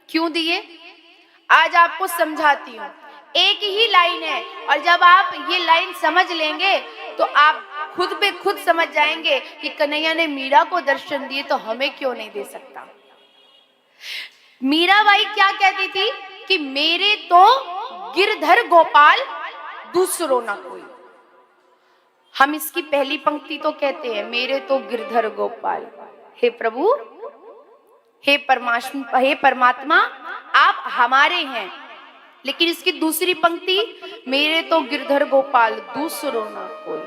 क्यों दिए? आज आपको समझाती हूँ। एक ही लाइन है और जब आप ये लाइन समझ लेंगे तो आप खुद पे खुद समझ जाएंगे कि कन्हैया ने मीरा को दर्शन दिए तो हमें क्यों नहीं दे सकता। मीराबाई क्या कहती थी कि मेरे तो गिरधर गोपाल दूसरो ना कोई। हम इसकी पहली पंक्ति तो कहते हैं, मेरे तो गिरधर गोपाल। हे प्रभु, हे परमात्मा, आप हमारे हैं। लेकिन इसकी दूसरी पंक्ति, मेरे तो गिरधर गोपाल दूसरो ना कोई।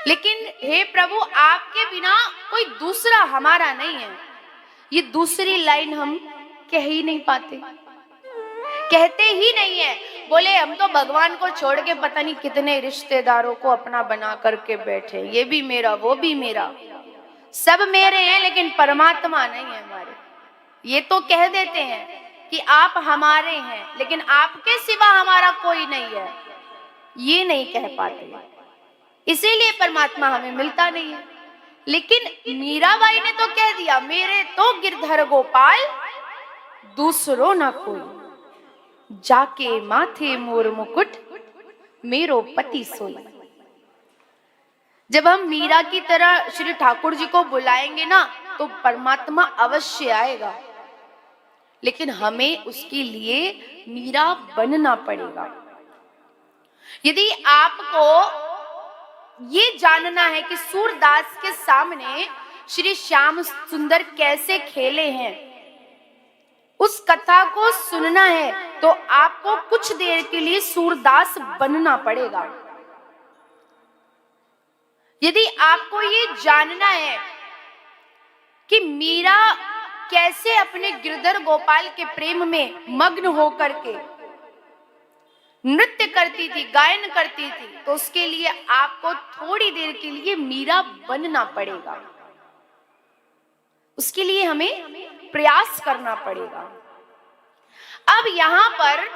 लेकिन हे प्रभु, आपके बिना कोई दूसरा हमारा नहीं है। ये दूसरी लाइन हम कह ही नहीं पाते, कहते ही नहीं है। बोले हम तो भगवान को छोड़ के पता नहीं कितने रिश्तेदारों को अपना बना करके बैठे, ये भी मेरा वो भी मेरा, सब मेरे हैं लेकिन परमात्मा नहीं है हमारे। ये तो कह देते हैं कि आप हमारे हैं लेकिन आपके सिवा हमारा कोई नहीं है, ये नहीं कह पाते, इसीलिए परमात्मा हमें मिलता नहीं है। लेकिन मीराबाई ने तो कह दिया, मेरे तो गिरधर गोपाल दूसरो ना कोई, जाके माथे मोर मुकुट मेरो पति सोई। जब हम मीरा की तरह श्री ठाकुर जी को बुलाएंगे ना तो परमात्मा अवश्य आएगा, लेकिन हमें उसके लिए मीरा बनना पड़ेगा। यदि आपको ये जानना है कि सूरदास के सामने श्री श्याम सुंदर कैसे खेले हैं, उस कथा को सुनना है तो आपको कुछ देर के लिए सूरदास बनना पड़ेगा। यदि आपको ये जानना है कि मीरा कैसे अपने गिरधर गोपाल के प्रेम में मग्न होकर के नृत्य करती थी, गायन करती थी, तो उसके लिए आपको थोड़ी देर के लिए मीरा बनना पड़ेगा। उसके लिए हमें प्रयास करना पड़ेगा। अब यहाँ पर